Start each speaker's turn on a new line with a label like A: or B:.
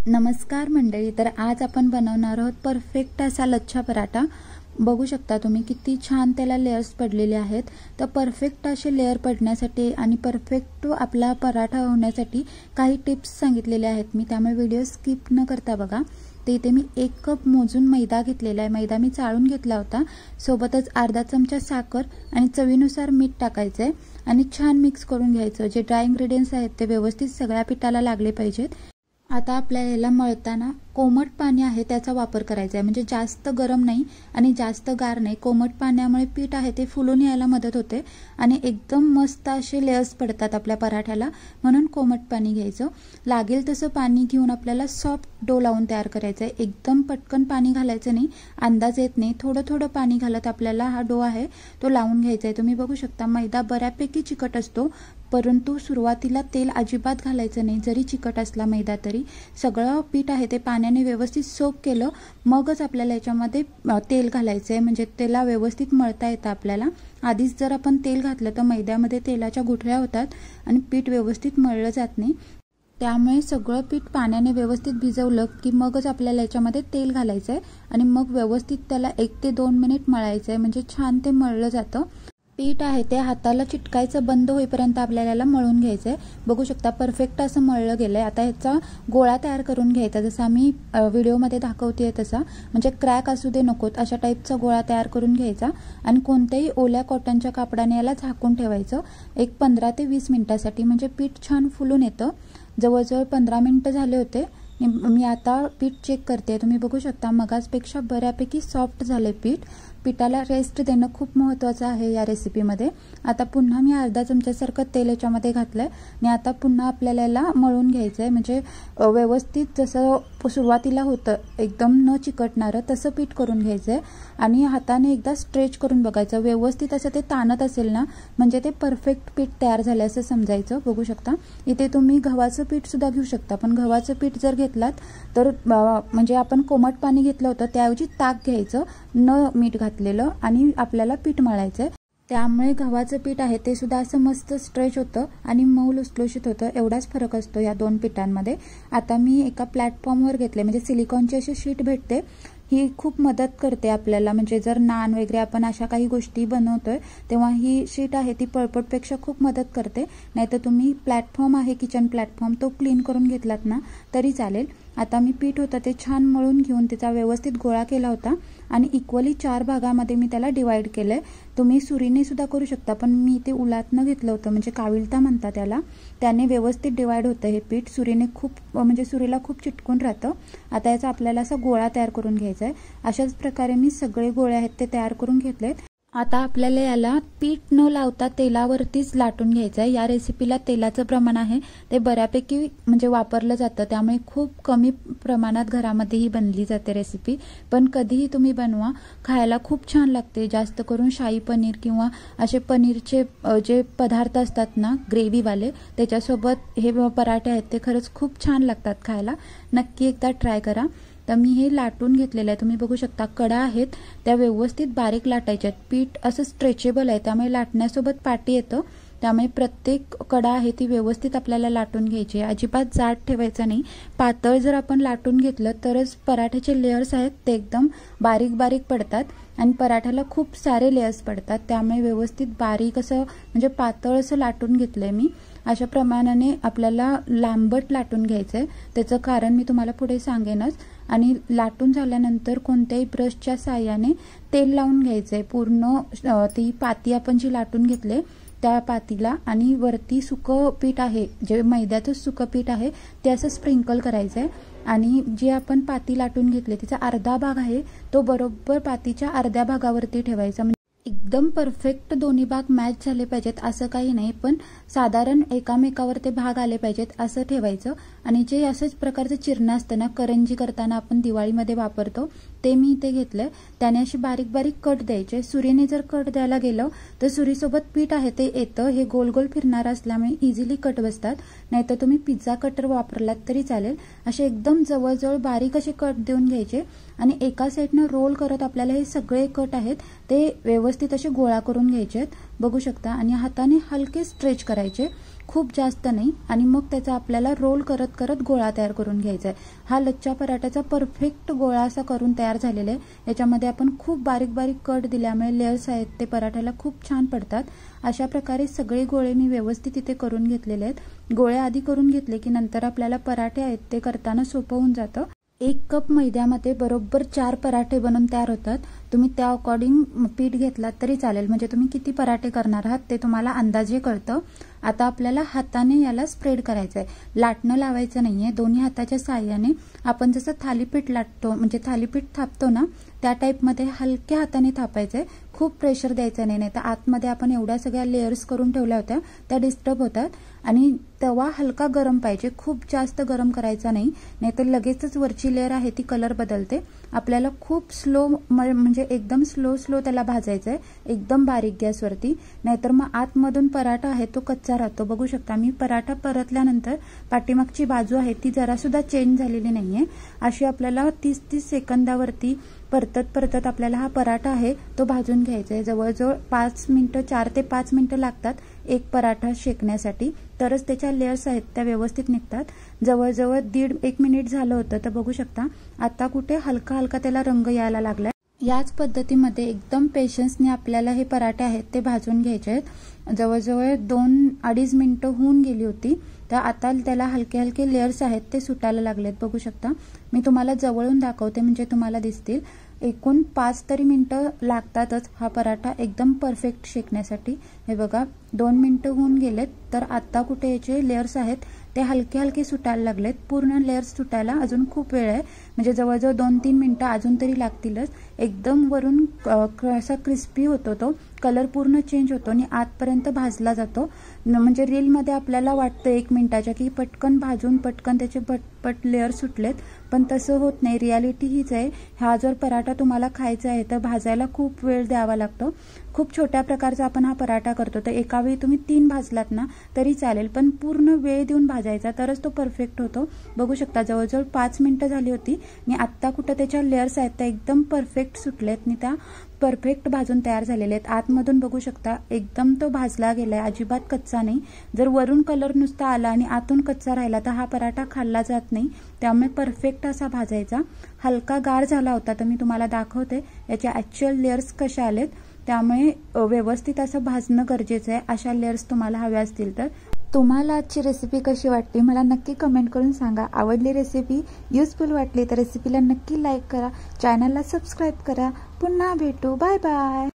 A: नमस्कार मंडळी, तर आज आपण बनवणार आहोत परफेक्ट असा लच्छा पराठा। बघू शकता तुम्ही किती छान त्याला लेयर्स पडलेले आहेत। तर परफेक्ट असे लेयर पडण्यासाठी आणि परफेक्ट आपला पराठा होण्यासाठी काही टिप्स सांगितलेले आहेत मी, त्यामुळे व्हिडिओ स्किप न करता बघा। तर इथे मी 1 कप मोजून मैदा घेतलेला आहे। मैदा मी चाळून घेतला होता, सोबतच अर्धा चमचा साखर आणि चवीनुसार मीठ टाकायचं आहे आणि छान मिक्स करून घ्यायचं। जे ड्राय इंग्रेडिएंट्स आहेत ते व्यवस्थित सगळ्या पिठाला लागले पाहिजेत। आता आपल्याला याला मळताना कोमट पाणी आहे त्याचा वापर करायचा आहे, म्हणजे जास्त गरम नाही आणि जास्त गार नाही। कोमट पाण्यामुळे पीठ आहे ते फुलून यायला मदत होते आणि एकदम मस्त असे लेयर्स पडतात आपल्या पराठ्याला, म्हणून कोमट पाणी घ्यायचं। लागेल तसं पाणी घेऊन आपल्याला सॉफ्ट डो लावून तयार करायचा आहे। एकदम पटकन पाणी घालायचं नाही, अंदाज येत नाही। थोडं थोडं पाणी घालत आपल्याला हा डो आहे तो लावून घ्यायचा आहे। तुम्ही बघू शकता मैदा बऱ्यापैकी चिकट असतो, परंतु सुरुवातीला तेल अजिबात घालायचं नाही। जरी चिकट असला मैदा तरी सगळं पीठ आहे ते पाण्याने व्यवस्थित सोक केलं मगच आपल्याला याच्यामध्ये तेल घालायचं आहे, म्हणजे त्याला व्यवस्थित मळता येतं आपल्याला। आधीच जर आपण तेल घातलं तर मैद्यामध्ये तेलाच्या गुठळ्या होतात आणि पीठ व्यवस्थित मळलं जात नाही। त्यामुळे सगळं पीठ पाण्याने व्यवस्थित भिजवलं की मगच आपल्याला याच्यामध्ये तेल घालायचं आहे आणि मग व्यवस्थित त्याला 1 ते 2 मिनिट मळायचं आहे, म्हणजे छान ते मळलं जातं। पीठ आहे ते हाताला चिटकायचं बंद होईपर्यंत आपल्याला मळून घ्यायचं आहे। बघू शकता परफेक्ट असं मळलं गेलंय। आता ह्याचा गोळा तयार करून घ्यायचा, जसा मी व्हिडिओमध्ये दाखवतेय तसा, म्हणजे क्रॅक असू दे नकोत अशा टाईपचा गोळा तयार करून घ्यायचा आणि कोणत्याही ओल्या कॉटनच्या कापडाने याला झाकून ठेवायचं एक 15 ते 20 मिनिटासाठी, म्हणजे पीठ छान फुलून येतं। जवळजवळ 15 मिनिटं झाले होते। मी आता पीठ चेक करते, तुम्ही बघू शकता मगाचपेक्षा बऱ्यापैकी सॉफ्ट झाले पीठ। पिठाला रेस्ट देणं खूप महत्त्वाचं आहे या रेसिपीमध्ये। आता पुन्हा मी अर्धा चमच्यासारखं तेल याच्यामध्ये घातलंय आणि आता पुन्हा आपल्याला याला मळून घ्यायचं आहे, म्हणजे व्यवस्थित जसं सुरुवातीला होतं एकदम न चिकटणारं तसं पीठ करून घ्यायचं आहे आणि हाताने एकदा स्ट्रेच करून बघायचं। व्यवस्थित असं ते ताणत असेल ना म्हणजे ते परफेक्ट पीठ तयार झालं असं समजायचं। बघू शकता इथे तुम्ही गव्हाचं पीठ सुद्धा घेऊ शकता, पण गव्हाचं पीठ जर घेतलात तर म्हणजे आपण कोमट पाणी घेतलं होतं त्याऐवजी ताक घ्यायचं न मीठ घातलेलं आणि आपल्याला पीठ मळायचं आहे। त्यामुळे गव्हाचं पीठ आहे ते सुद्धा असं मस्त स्ट्रेच होतं आणि मऊ लुसलुशीत होतं, एवढाच फरक असतो या 2 पिठांमध्ये। आता मी एका प्लॅटफॉर्मवर घेतले, म्हणजे सिलिकॉनची अशी शीट भेटते, ही खूप मदत करते आपल्याला। म्हणजे जर नान वगैरे आपण अशा काही गोष्टी बनवतोय तेव्हा ही शीट आहे ती पळपटपेक्षा खूप मदत करते। नाहीतर तुम्ही प्लॅटफॉर्म आहे किचन प्लॅटफॉर्म तो क्लीन करून घेतलात ना तरी चालेल। आता मी पीठ होतं ते छान मळून घेऊन त्याचा व्यवस्थित गोळा केला होता आणि इक्वली 4 भागामध्ये मी त्याला डिवाइड केलंय। तुम्ही सुरीने सुद्धा करू शकता, पण मी ते उलातनं घेतलं होतं, म्हणजे काविलता म्हणतात त्याला, त्याने व्यवस्थित डिवाइड होतं हे पीठ। सुरीने खूप म्हणजे सुरीला खूप चिटकून राहतं। आता याचा आपल्याला असा गोळा तयार करून घ्यायचा आहे। अशाच प्रकारे मी सगळे गोळे आहेत ते तयार करून घेतलेत। आता आपल्याला याला पीठ न लावता तेलावरतीच लाटून घ्यायचं आहे। या रेसिपीला तेलाचं प्रमाण आहे ते बऱ्यापैकी म्हणजे वापरलं जातं, त्यामुळे खूप कमी प्रमाणात घरामध्ये ही बनली जाते रेसिपी, पण कधीही तुम्ही बनवा, खायला खूप छान लागते। जास्त करून शाही पनीर किंवा असे पनीरचे जे पदार्थ असतात ना ग्रेव्हीवाले, त्याच्यासोबत हे पराठे आहेत ते खरंच खूप छान लागतात खायला। नक्की एकदा ट्राय करा। तर मी हे लाटून घेतलेलं आहे, तुम्ही बघू शकता कडा आहेत त्या व्यवस्थित बारीक लाटायच्या आहेत। पीठ असं स्ट्रेचेबल आहे त्यामुळे लाटण्यासोबत पाटी येतं, त्यामुळे प्रत्येक कडा आहे ती व्यवस्थित आपल्याला लाटून घ्यायची आहे। अजिबात जाड ठेवायचं नाही, पातळ जर आपण लाटून घेतलं तरच पराठ्याचे लेयर्स आहेत ते एकदम बारीक बारीक पडतात आणि पराठ्याला खूप सारे लेयर्स पडतात। त्यामुळे व्यवस्थित बारीक असं म्हणजे पातळ असं लाटून घेतलंय मी। अशा प्रमाणाने आपल्याला लांबट लाटून घ्यायचं आहे, त्याचं कारण मी तुम्हाला पुढे सांगेनच। आणि लाटून झाल्यानंतर कोणत्याही ब्रशच्या साहाय्याने तेल लावून घ्यायचं आहे पूर्ण ती पाती आपण जी लाटून घेतले त्या पातीला, आणि वरती सुकं पीठ आहे जे मैद्याचं सुकं पीठ आहे ते असं स्प्रिंकल करायचं आहे आणि जी आपण पाती लाटून घेतली तिचा अर्धा भाग आहे तो बरोबर पातीच्या अर्ध्या भागावरती ठेवायचा। एकदम परफेक्ट दोन्ही भाग मॅच झाले पाहिजेत असं काही नाही, पण साधारण एकामेकावर ते भाग आले पाहिजेत असं ठेवायचं। आणि जे असंच प्रकारचं चिरणं असतं ना करंजी करताना आपण दिवाळीमध्ये वापरतो ते मी इथे घेतलंय, त्याने अशी बारीक बारीक कट द्यायचे। सुरीने जर कट द्यायला गेलं तर सुरीसोबत पीठ आहे ते येतं, हे गोल गोल फिरणार असल्यामुळे इझिली कट बसतात। नाहीतर तुम्ही पिझ्झा कटर वापरलात तरी चालेल। असे एकदम जवळजवळ बारीक असे कट देऊन घ्यायचे आणि एका साईडनं रोल करत आपल्याला हे सगळे कट आहेत ते व्यवस्थित असे गोळा करून घ्यायचे आहेत, बघू शकता। आणि हाताने हलके स्ट्रेच करायचे, खूप जास्त नाही, आणि मग त्याचा आपल्याला रोल करत करत गोळा तयार करून घ्यायचा आहे। हा लच्छा पराठाचा परफेक्ट गोळा असा करून तयार झालेला आहे। याच्यामध्ये आपण खूप बारीक बारीक कट दिल्यामुळे लेयर्स आहेत ते पराठ्याला खूप छान पडतात। अशा प्रकारे सगळे गोळे मी व्यवस्थित इथे करून घेतलेले आहेत। गोळे आधी करून घेतले की नंतर आपल्याला पराठे आहेत ते करताना सोपं होऊन जातं। 1 कप मैद्यामध्ये बरोबर 4 पराठे बनून तयार होतात। तुम्ही त्या अकॉर्डिंग पीठ घेतलात तरी चालेल, म्हणजे तुम्ही किती पराठे करणार आहात ते तुम्हाला अंदाजे कळतं। आता आपल्याला हाताने याला स्प्रेड करायचं आहे, लाटणं लावायचं नाहीये। दोन्ही हाताच्या साहाय्याने आपण जसं थालीपीठ लाटतो म्हणजे थालीपीठ थापतो ना त्या टाईपमध्ये हलक्या हाताने थापायचंय, खूप प्रेशर द्यायचं नाही, तर आतमध्ये आपण एवढ्या सगळ्या लेयर्स करून ठेवल्या होत्या त्या डिस्टर्ब होतात। आणि तवा हलका गरम पाहिजे, खूप जास्त गरम करायचा नाही, नाहीतर लगेचच वरची लेयर आहे ती कलर बदलते। आपल्याला खूप स्लो म्हणजे एकदम स्लो त्याला भाजायचं आहे, एकदम बारीक गॅसवरती, नाहीतर मग आतमधून पराठा आहे तो कच्चा राहतो। बघू शकता मी पराठा परतल्यानंतर पाठीमागची बाजू आहे ती जरा सुद्धा चेंज झालेली नाहीये। अशी आपल्याला 30-30 सेकंदावरती परतत आपल्याला हा पराठा आहे तो भाजून घ्यायचा आहे। जवळजवळ 5 मिनिटं 4 ते 5 मिनिटं लागतात एक पराठा शेकण्यासाठी, तरच त्याच्या लेयर्स आहेत त्या व्यवस्थित निघतात। जवळजवळ 1.5 मिनिट झालं होतं, तर बघू शकता आता कुठे हलका हलका त्याला रंग यायला लागलाय। याच पद्धतीमध्ये एकदम पेशन्सने आपल्याला हे पराठे आहेत ते भाजून घ्यायचे आहेत। जवळजवळ 2-2.5 मिनिटं होऊन गेली होती, तर आता त्याला हलके हलके लेयर्स आहेत ते सुटायला लागलेत। बघू शकता मी तुम्हाला जवळून दाखवते म्हणजे तुम्हाला दिसतील। एकूण 5 तरी मिनिटं लागतातच हा पराठा एकदम परफेक्ट शेकण्यासाठी। हे बघा 2 मिनिटं होऊन गेलेत, तर आता कुठे याचे लेयर्स आहेत ते हलके हलके सुटायला लागलेत। पूर्ण लेयर्स सुटायला अजून खूप वेळ आहे, म्हणजे जवळजवळ 2-3 मिनिटं अजून तरी लागतीलच। एकदम वरून असा क्रिस्पी होतो, तो कलर पूर्ण चेंज होतो आणि आतपर्यंत भाजला जातो। म्हणजे रीलमध्ये आपल्याला वाटतं 1 मिनिटाच्या की पटकन भाजून पटकन त्याचे पटपट लेयर सुटलेत, पण तसं होत नाही। रियालिटी हीच आहे, हा जर पराठा तुम्हाला खायचा आहे तर भाजायला खूप वेळ द्यावा लागतो। खूप छोट्या प्रकारचा आपण हा पराठा करतो, तर एका वेळी तुम्ही 3 भाजलात ना तरी चालेल, पण पूर्ण वेळ देऊन भाजायचा तरच तो परफेक्ट होतो। बघू शकता जवळजवळ 5 मिनिटं झाली होती आणि आत्ता कुठं त्याच्या लेयर्स आहेत त्या एकदम परफेक्ट सुटलेत आणि त्या परफेक्ट भाजून तयार झालेले आहेत। आतमधून बघू शकता एकदम तो भाजला गेलाय, अजिबात कच्चा नाही। जर वरून कलर नुसता आला आणि आतून कच्चा राहिला तर हा पराठा खाल्ला जात नाही, त्यामुळे परफेक्ट असा भाजायचा। हलका गार झाला होता तर मी तुम्हाला दाखवते याचे ॲक्च्युअल लेयर्स कशा आलेत, त्यामुळे व्यवस्थित असं भाजणं गरजेचं आहे अशा लेयर्स तुम्हाला हव्या असतील तर। तुम्हाला आजची रेसिपी कशी वाटली मला नक्की कमेंट करून सांगा। आवडली रेसिपी, युजफुल वाटली तर रेसिपीला नक्की लाईक करा, चॅनलला सबस्क्राईब करा। पुन्हा भेटू, बाय बाय।